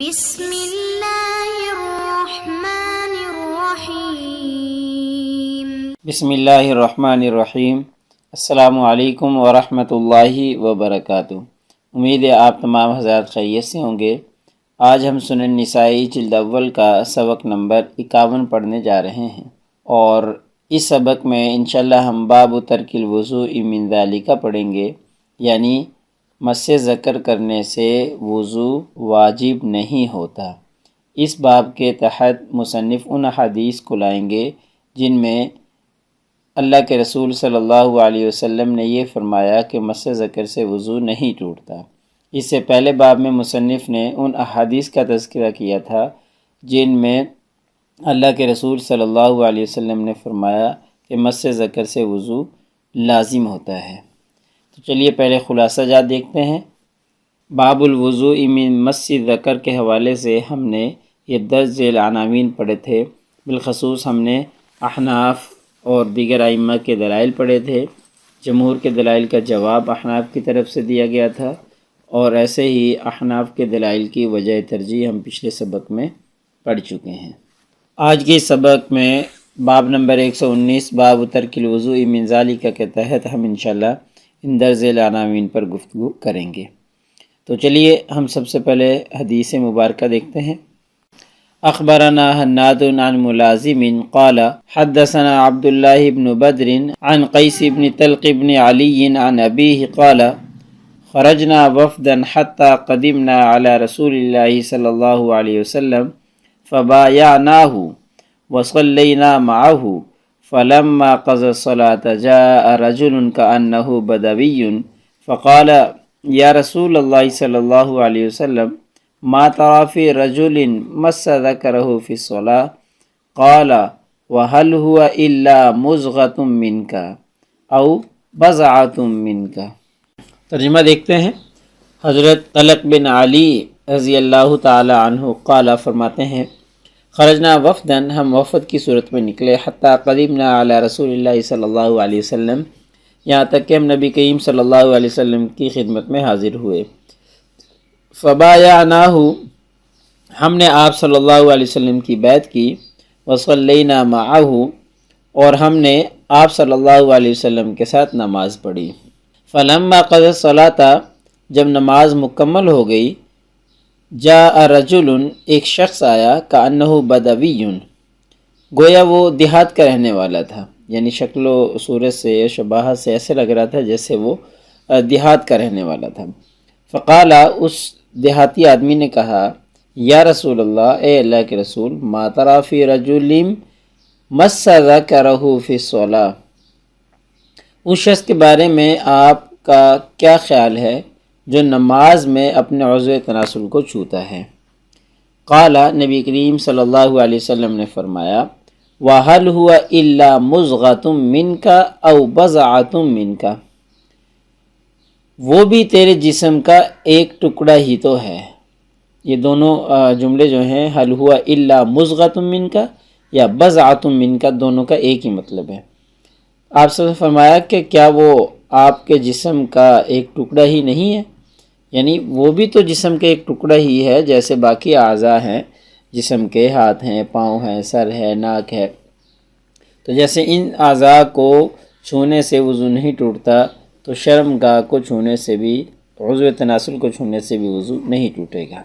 بسم اللہ الرحمن الرحیم۔ بسم اللہ الرحمن الرحیم۔ السلام علیکم ورحمۃ اللہ وبرکاتہ۔ امید ہے آپ تمام حضرات خیریت سے ہوں گے۔ آج ہم سنن نسائی جلد اول کا سبق نمبر 51 پڑھنے جا رہے ہیں، اور اس سبق میں انشاءاللہ ہم باب ترک الوضوء من ذالک پڑھیں گے، یعنی مس ذکر کرنے سے وضو واجب نہیں ہوتا۔ اس باب کے تحت مصنف ان حدیث کو لائیں گے جن میں اللہ کے رسول صلی اللہ علیہ وسلم نے یہ فرمایا کہ مس ذکر سے وضو نہیں ٹوٹتا۔ اس سے پہلے باب میں مصنف نے ان احادیث کا تذکرہ کیا تھا جن میں اللہ کے رسول صلی اللہ علیہ وسلم نے فرمایا کہ مس ذکر سے وضو لازم ہوتا ہے۔ تو چلیے پہلے خلاصہ جات دیکھتے ہیں۔ باب الوضوء من مس ذکر کے حوالے سے ہم نے یہ 10 ذیل عناوین پڑھے تھے۔ بالخصوص ہم نے احناف اور دیگر ائمہ کے دلائل پڑھے تھے۔ جمہور کے دلائل کا جواب احناف کی طرف سے دیا گیا تھا، اور ایسے ہی احناف کے دلائل کی وجہ ترجیح ہم پچھلے سبق میں پڑھ چکے ہیں۔ آج کے سبق میں باب نمبر 119 باب ترک الوضوء من ذالک کے تحت ہم انشاءاللہ ان 10 ذیل عناوین پر گفتگو کریں گے۔ تو چلیے ہم سب سے پہلے حدیث مبارکہ دیکھتے ہیں۔ اخبرنا حناد عن ملازم قال حدثنا عبد الله بن بدر عن قيس بن طلق بن علي عن أبيه قال خرجنا وفدا حتى قدمنا على رسول الله صلى الله عليه وسلم فبايعناه وصلينا معه فلما قضى الصلاة جاء رجل كأنه بدوي فقال یا رسول اللہ صلی اللہ علیہ وسلم ما ترى في رجل مس ذکرہ فی الصلاة قال وهل هو الا مزغة منك او بضعة منك۔ ترجمہ دیکھتے ہیں۔ حضرت طلق بن علی رضی اللہ تعالی عنہ قال فرماتے ہیں خرجنا وفدن، ہم وفد کی صورت میں نکلے، حتی قدمنا علی رسول اللہ صلی اللہ علیہ وسلم، یہاں تک کہ ہم نبی کریم صلی اللہ علیہ وسلم کی خدمت میں حاضر ہوئے۔ فبایعناہ، ہم نے آپ صلی اللہ علیہ وسلم کی بیعت کی، وصلینا معہ، اور ہم نے آپ صلی اللہ علیہ وسلم کے ساتھ نماز پڑھی۔ فلما قضى الصلاة، جب نماز مکمل ہو گئی، جاء رجل، ایک شخص آیا، کأنہ بدوی، گویا وہ دیہات کا رہنے والا تھا، یعنی شکل و صورت سے شباہت سے ایسے لگ رہا تھا جیسے وہ دیہات کا رہنے والا تھا۔ فقال، اس دیہاتی آدمی نے کہا، یا رسول اللہ، اے اللہ کے رسول، ما تری فی رجل مس ذکرہ فی الصلاۃ، اس شخص کے بارے میں آپ کا کیا خیال ہے جو نماز میں اپنے عضو تناسل کو چھوتا ہے؟ قال، نبی کریم صلی اللہ علیہ وسلم نے فرمایا، وَهَلْ هُوَ إِلَّا مُزْغَةٌ مِّنْكَ أَوْ بَضْعَةٌ مِّنْكَ، وہ بھی تیرے جسم کا ایک ٹکڑا ہی تو ہے۔ یہ دونوں جملے جو ہیں حل ہوا الا مزغۃ منک یا بضعۃ منک، دونوں کا ایک ہی مطلب ہے۔ آپ سے فرمایا کہ کیا وہ آپ کے جسم کا ایک ٹکڑا ہی نہیں ہے، یعنی وہ بھی تو جسم کا ایک ٹکڑا ہی ہے جیسے باقی اعضاء ہیں جسم کے، ہاتھ ہیں، پاؤں ہیں، سر ہے، ناک ہے۔ تو جیسے ان اعضاء کو چھونے سے وضو نہیں ٹوٹتا، تو شرمگاہ کو چھونے سے بھی، عضو تناسل کو چھونے سے بھی وضو نہیں ٹوٹے گا۔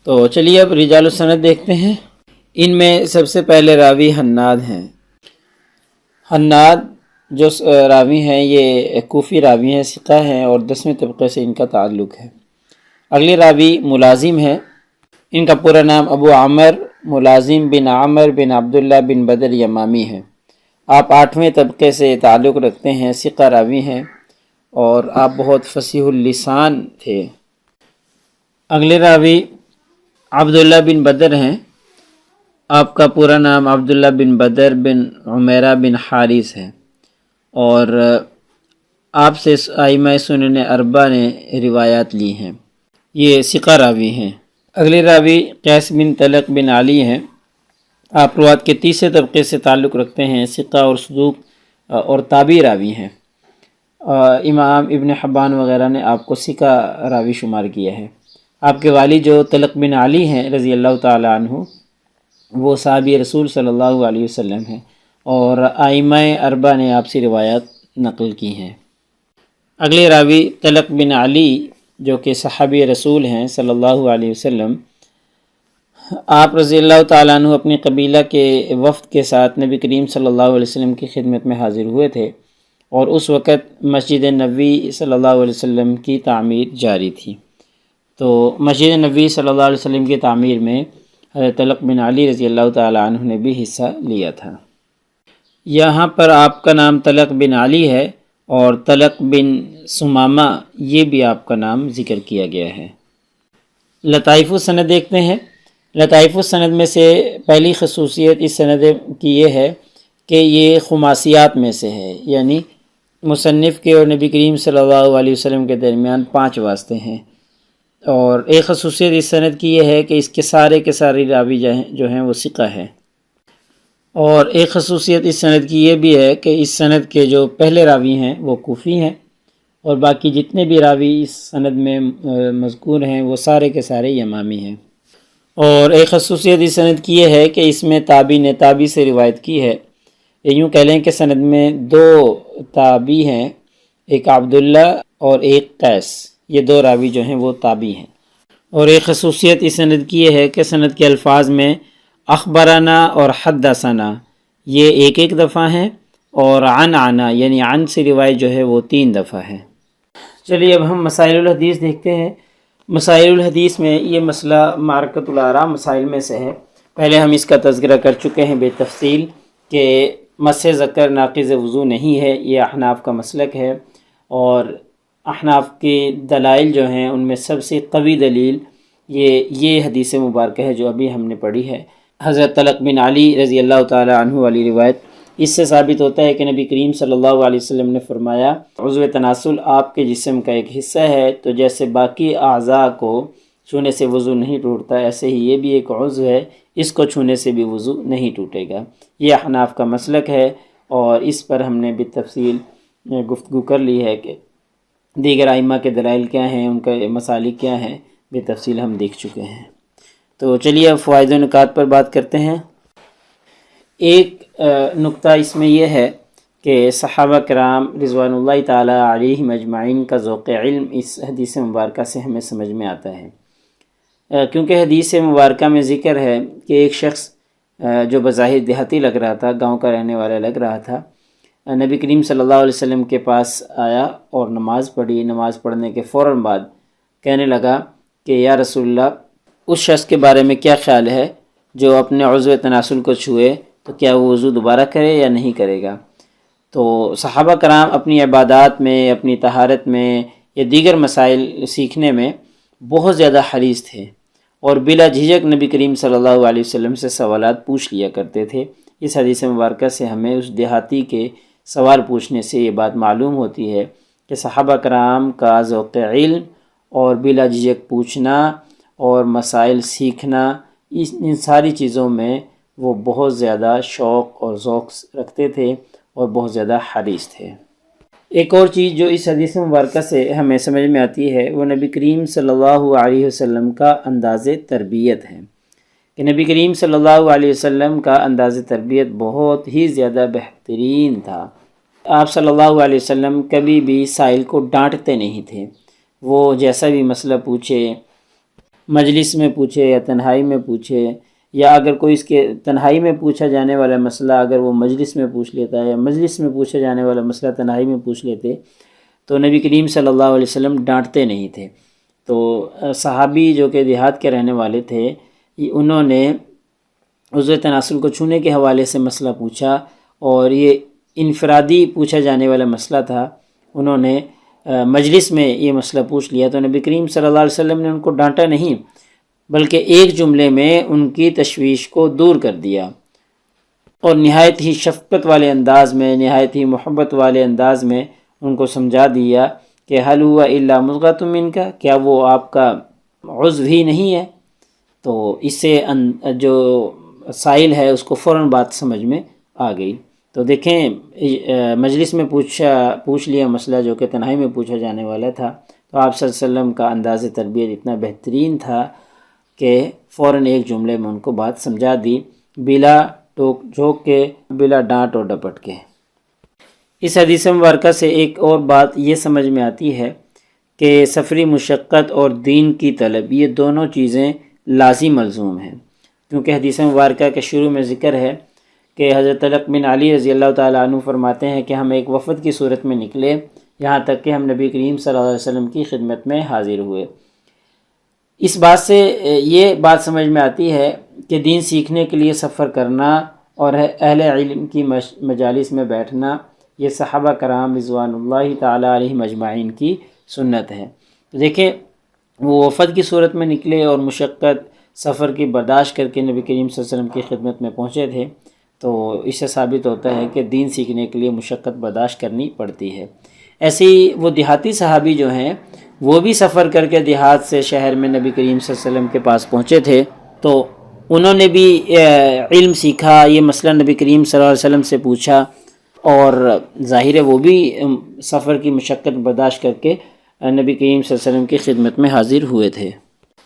تو چلیے اب رجال السند دیکھتے ہیں۔ ان میں سب سے پہلے راوی حناد ہیں۔ حناد جو راوی ہیں یہ کوفی راوی ہیں، ثقہ ہیں، اور 10ویں طبقے سے ان کا تعلق ہے۔ اگلے راوی ملازم ہیں، ان کا پورا نام ابو عمر ملازم بن عمر بن عبداللہ بن بدر یمامی ہے۔ آپ 8ویں طبقے سے تعلق رکھتے ہیں، ثقہ راوی ہیں، اور آپ بہت فصیح اللسان تھے۔ اگلے راوی عبداللہ بن بدر ہیں، آپ کا پورا نام عبداللہ بن بدر بن عمیرہ بن حارث ہے، اور آپ سے ائمہ سنن اربعہ نے روایات لی ہیں، یہ ثقہ راوی ہیں۔ اگلے راوی قیس بن طلق بن علی ہیں، آپ روات کے 30 طبقے سے تعلق رکھتے ہیں، ثقہ اور صدوق اور تابعی راوی ہیں۔ امام ابن حبان وغیرہ نے آپ کو ثقہ راوی شمار کیا ہے۔ آپ کے والد جو طلق بن علی ہیں رضی اللہ تعالیٰ عنہ، وہ صحابی رسول صلی اللہ علیہ وسلم ہیں، اور ائمہ اربعہ نے آپ سے روایات نقل کی ہیں۔ اگلے راوی طلق بن علی جو کہ صحابی رسول ہیں صلی اللہ علیہ وسلم، آپ رضی اللہ تعالیٰ عنہ اپنی قبیلہ کے وفد کے ساتھ نبی کریم صلی اللہ علیہ وسلم کی خدمت میں حاضر ہوئے تھے، اور اس وقت مسجد نبوی صلی اللہ علیہ وسلم کی تعمیر جاری تھی۔ تو مسجد نبوی صلی اللہ علیہ وسلم کی تعمیر میں حضرت طلق بن علی رضی اللہ تعالیٰ عنہ نے بھی حصہ لیا تھا۔ یہاں پر آپ کا نام طلق بن علی ہے، اور طلق بن ثمامہ یہ بھی آپ کا نام ذکر کیا گیا ہے۔ لطائف السند دیکھتے ہیں۔ لطائف السند میں سے پہلی خصوصیت اس سند کی یہ ہے کہ یہ خماسیات میں سے ہے، یعنی مصنف کے اور نبی کریم صلی اللہ علیہ وسلم کے درمیان 5 واسطے ہیں۔ اور ایک خصوصیت اس سند کی یہ ہے کہ اس کے سارے راوی جو ہیں وہ ثقہ ہیں۔ اور ایک خصوصیت اس سند کی یہ بھی ہے کہ اس سند کے جو پہلے راوی ہیں وہ کوفی ہیں، اور باقی جتنے بھی راوی اس سند میں مذکور ہیں وہ سارے کے سارے یمامی ہیں۔ اور ایک خصوصیت اس سند کی یہ ہے کہ اس میں تابعی نے تابعی سے روایت کی ہے۔ یوں کہہ لیں کہ سند میں 2 تابعی ہیں، ایک عبداللہ اور ایک قیس، یہ 2 راوی جو ہیں وہ تابعی ہیں۔ اور ایک خصوصیت اس سند کی یہ ہے کہ سند کے الفاظ میں اخبرنا اور حدثنا یہ ایک دفعہ ہیں، اور عن یعنی عن سے روایت جو ہے وہ 3 دفعہ ہے۔ چلیے اب ہم مسائل الحدیث دیکھتے ہیں۔ مسائل الحدیث میں یہ مسئلہ معرکۃ الآراء مسائل میں سے ہے۔ پہلے ہم اس کا تذکرہ کر چکے ہیں بے تفصیل کہ مس ذکر ناقض وضو نہیں ہے، یہ احناف کا مسلک ہے، اور احناف کے دلائل جو ہیں ان میں سب سے قوی دلیل یہ حدیث مبارکہ ہے جو ابھی ہم نے پڑھی ہے۔ حضرت طلق بن علی رضی اللہ تعالی عنہ والی روایت، اس سے ثابت ہوتا ہے کہ نبی کریم صلی اللہ علیہ وسلم نے فرمایا عضو تناسل آپ کے جسم کا ایک حصہ ہے، تو جیسے باقی اعضاء کو چھونے سے وضو نہیں ٹوٹتا، ایسے ہی یہ بھی ایک عضو ہے، اس کو چھونے سے بھی وضو نہیں ٹوٹے گا۔ یہ احناف کا مسلک ہے، اور اس پر ہم نے بالتفصیل گفتگو کر لی ہے کہ دیگر ائمہ کے دلائل کیا ہیں، ان کا مسالک کیا ہیں، بالتفصیل ہم دیکھ چکے ہیں۔ تو چلیے اب فوائد و نکات پر بات کرتے ہیں۔ ایک نقطہ اس میں یہ ہے کہ صحابہ کرام رضوان اللہ تعالی علیہم اجمعین کا ذوق علم اس حدیث مبارکہ سے ہمیں سمجھ میں آتا ہے، کیونکہ حدیث مبارکہ میں ذکر ہے کہ ایک شخص جو بظاہر دیہاتی لگ رہا تھا، گاؤں کا رہنے والا لگ رہا تھا، نبی کریم صلی اللہ علیہ وسلم کے پاس آیا اور نماز پڑھی۔ نماز پڑھنے کے فوراً بعد کہنے لگا کہ یا رسول اللہ، اس شخص کے بارے میں کیا خیال ہے جو اپنے عضو تناسل کو چھوئے تو کیا وہ وضو دوبارہ کرے یا نہیں کرے گا؟ تو صحابہ کرام اپنی عبادات میں، اپنی طہارت میں یا دیگر مسائل سیکھنے میں بہت زیادہ حریص تھے، اور بلا جھجک نبی کریم صلی اللہ علیہ وسلم سے سوالات پوچھ لیا کرتے تھے۔ اس حدیث مبارکہ سے ہمیں اس دیہاتی کے سوال پوچھنے سے یہ بات معلوم ہوتی ہے کہ صحابہ کرام کا ذوق علم اور بلا جھجک پوچھنا اور مسائل سیکھنا، ان ساری چیزوں میں وہ بہت زیادہ شوق اور ذوق رکھتے تھے اور بہت زیادہ حریص تھے۔ ایک اور چیز جو اس حدیث مبارکہ سے ہمیں سمجھ میں آتی ہے وہ نبی کریم صلی اللہ علیہ وسلم کا انداز تربیت ہے، کہ نبی کریم صلی اللہ علیہ وسلم کا انداز تربیت بہت ہی زیادہ بہترین تھا۔ آپ صلی اللہ علیہ وسلم کبھی بھی سائل کو ڈانٹتے نہیں تھے، وہ جیسا بھی مسئلہ پوچھے، مجلس میں پوچھے یا تنہائی میں پوچھے، یا اگر کوئی اس کے تنہائی میں پوچھا جانے والا مسئلہ اگر وہ مجلس میں پوچھ لیتا ہے، یا مجلس میں پوچھا جانے والا مسئلہ تنہائی میں پوچھ لیتے، تو نبی کریم صلی اللہ علیہ وسلم ڈانٹتے نہیں تھے۔ تو صحابی جو کہ دیہات کے رہنے والے تھے، انہوں نے عضو تناسل کو چھونے کے حوالے سے مسئلہ پوچھا، اور یہ انفرادی پوچھا جانے والا مسئلہ تھا، انہوں نے مجلس میں یہ مسئلہ پوچھ لیا، تو نبی کریم صلی اللہ علیہ وسلم نے ان کو ڈانٹا نہیں، بلکہ ایک جملے میں ان کی تشویش کو دور کر دیا، اور نہایت ہی شفقت والے انداز میں، نہایت ہی محبت والے انداز میں ان کو سمجھا دیا کہ حل ہوا الا مضغۃ منک، کیا وہ آپ کا عضو ہی نہیں ہے؟ تو اس سے جو سائل ہے اس کو فوراً بات سمجھ میں آ گئی۔ تو دیکھیں مجلس میں پوچھ لیا مسئلہ جو کہ تنہائی میں پوچھا جانے والا تھا، تو آپ صلی اللہ علیہ وسلم کا انداز تربیت اتنا بہترین تھا کہ فوراً ایک جملے میں ان کو بات سمجھا دی، بلا ٹوک جھوک کے، بلا ڈانٹ اور ڈپٹ کے۔ اس حدیث مبارکہ سے ایک اور بات یہ سمجھ میں آتی ہے کہ سفری مشقت اور دین کی طلب یہ دونوں چیزیں لازم ملزوم ہیں، کیونکہ حدیث مبارکہ کے شروع میں ذکر ہے کہ حضرت طلق بن علی رضی اللہ تعالیٰ عنہ فرماتے ہیں کہ ہم ایک وفد کی صورت میں نکلے، یہاں تک کہ ہم نبی کریم صلی اللہ علیہ وسلم کی خدمت میں حاضر ہوئے۔ اس بات سے یہ بات سمجھ میں آتی ہے کہ دین سیکھنے کے لیے سفر کرنا اور اہل علم کی مجالس میں بیٹھنا یہ صحابہ کرام رضوان اللہ تعالیٰ علیہم اجمعین کی سنت ہے۔ دیکھیں وہ وفد کی صورت میں نکلے اور مشقت سفر کی برداشت کر کے نبی کریم صلی اللہ علیہ وسلم کی خدمت میں پہنچے تھے، تو اس سے ثابت ہوتا ہے کہ دین سیکھنے کے لیے مشقت برداشت کرنی پڑتی ہے۔ ایسے ہی وہ دیہاتی صحابی جو ہیں وہ بھی سفر کر کے دیہات سے شہر میں نبی کریم صلی اللہ علیہ وسلم کے پاس پہنچے تھے، تو انہوں نے بھی علم سیکھا، یہ مسئلہ نبی کریم صلی اللہ علیہ وسلم سے پوچھا، اور ظاہر ہے وہ بھی سفر کی مشقت برداشت کر کے نبی کریم صلی اللہ علیہ وسلم کی خدمت میں حاضر ہوئے تھے۔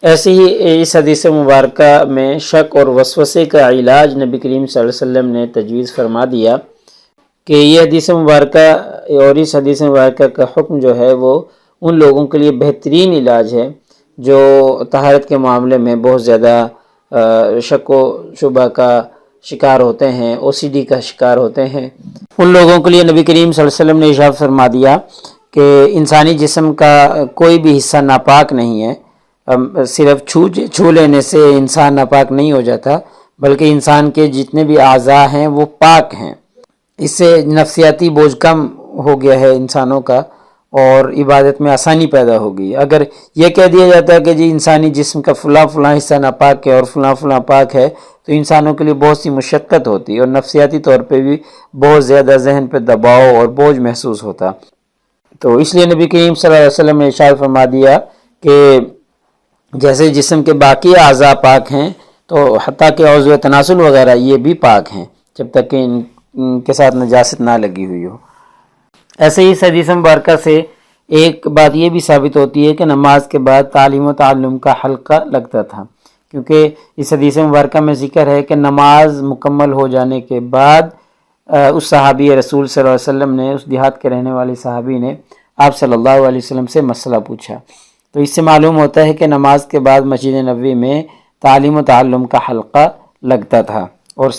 ایسے ہی اس حدیث مبارکہ میں شک اور وسوسے کا علاج نبی کریم صلی اللہ علیہ وسلم نے تجویز فرما دیا کہ یہ حدیث مبارکہ اور اس حدیث مبارکہ کا حکم جو ہے وہ ان لوگوں کے لیے بہترین علاج ہے جو طہارت کے معاملے میں بہت زیادہ شک و شبہ کا شکار ہوتے ہیں، OCD کا شکار ہوتے ہیں۔ ان لوگوں کے لیے نبی کریم صلی اللہ علیہ وسلم نے ارشاد فرما دیا کہ انسانی جسم کا کوئی بھی حصہ ناپاک نہیں ہے، صرف چھو لینے سے انسان ناپاک نہیں ہو جاتا، بلکہ انسان کے جتنے بھی اعضاء ہیں وہ پاک ہیں۔ اس سے نفسیاتی بوجھ کم ہو گیا ہے انسانوں کا، اور عبادت میں آسانی پیدا ہو گئی۔ اگر یہ کہہ دیا جاتا ہے کہ جی انسانی جسم کا فلاں فلاں حصہ ناپاک ہے اور فلاں فلاں پاک ہے، تو انسانوں کے لیے بہت سی مشقت ہوتی اور نفسیاتی طور پہ بھی بہت زیادہ ذہن پہ دباؤ اور بوجھ محسوس ہوتا۔ تو اس لیے نبی کریم صلی اللہ علیہ وسلم نے ارشاد فرما دیا کہ جیسے جسم کے باقی اعضاء پاک ہیں، تو حتیٰ کہ عضو تناسل وغیرہ یہ بھی پاک ہیں جب تک کہ ان کے ساتھ نجاست نہ لگی ہوئی ہو۔ ایسے ہی اس حدیث مبارکہ سے ایک بات یہ بھی ثابت ہوتی ہے کہ نماز کے بعد تعلیم و تعلم کا حلقہ لگتا تھا، کیونکہ اس حدیث مبارکہ میں ذکر ہے کہ نماز مکمل ہو جانے کے بعد اس صحابی رسول صلی اللہ علیہ وسلم نے، اس دیہات کے رہنے والے صحابی نے آپ صلی اللہ علیہ وسلم سے مسئلہ پوچھا۔ تو اس سے معلوم ہوتا ہے کہ نماز کے بعد مسجد نبوی میں تعلیم و تعلم کا حلقہ لگتا تھا، اور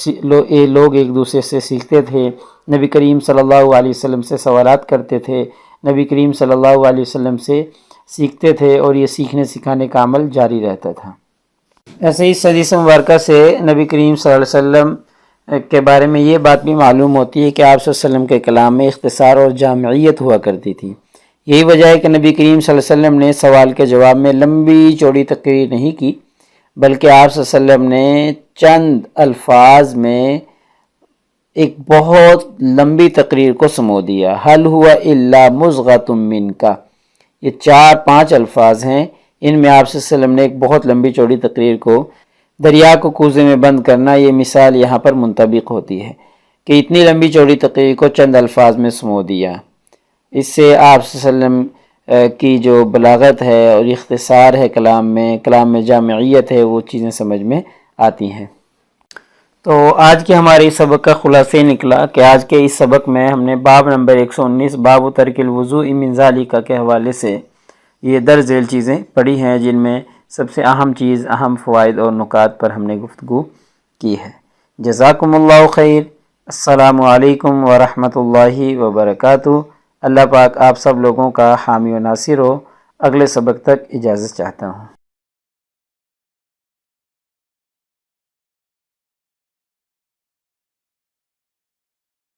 لوگ ایک دوسرے سے سیکھتے تھے، نبی کریم صلی اللہ علیہ وسلم سے سوالات کرتے تھے، نبی کریم صلی اللہ علیہ وسلم سے سیکھتے تھے، اور یہ سیکھنے سکھانے کا عمل جاری رہتا تھا۔ ایسے ہی اس حدیث مبارکہ سے نبی کریم صلی اللہ علیہ وسلم کے بارے میں یہ بات بھی معلوم ہوتی ہے کہ آپ صلی اللہ علیہ وسلم کے کلام میں اختصار اور جامعیت ہوا کرتی تھی۔ یہی وجہ ہے کہ نبی کریم صلی اللہ علیہ وسلم نے سوال کے جواب میں لمبی چوڑی تقریر نہیں کی، بلکہ آپ صلی اللہ علیہ وسلم نے چند الفاظ میں ایک بہت لمبی تقریر کو سمو دیا۔ حل ہوا الا مضغۃ منک، یہ 4-5 الفاظ ہیں، ان میں آپ صلی اللہ علیہ وسلم نے ایک بہت لمبی چوڑی تقریر کو، دریا کو کوزے میں بند کرنا، یہ مثال یہاں پر منطبق ہوتی ہے کہ اتنی لمبی چوڑی تقریر کو چند الفاظ میں سمو دیا۔ اس سے آپ صلی اللہ علیہ وسلم کی جو بلاغت ہے اور اختصار ہے کلام میں جامعیت ہے، وہ چیزیں سمجھ میں آتی ہیں۔ تو آج کے ہمارے اس سبق کا خلاصہ نکلا کہ آج کے اس سبق میں ہم نے باب نمبر 119 باب ترک الوضوء من ذالک کے حوالے سے یہ درج ذیل چیزیں پڑھی ہیں، جن میں سب سے اہم چیز، اہم فوائد اور نکات پر ہم نے گفتگو کی ہے۔ جزاکم اللہ خیر۔ السلام علیکم ورحمۃ اللہ وبرکاتہ۔ اللہ پاک آپ سب لوگوں کا حامی و ناصر ہو۔ اگلے سبق تک اجازت چاہتا ہوں۔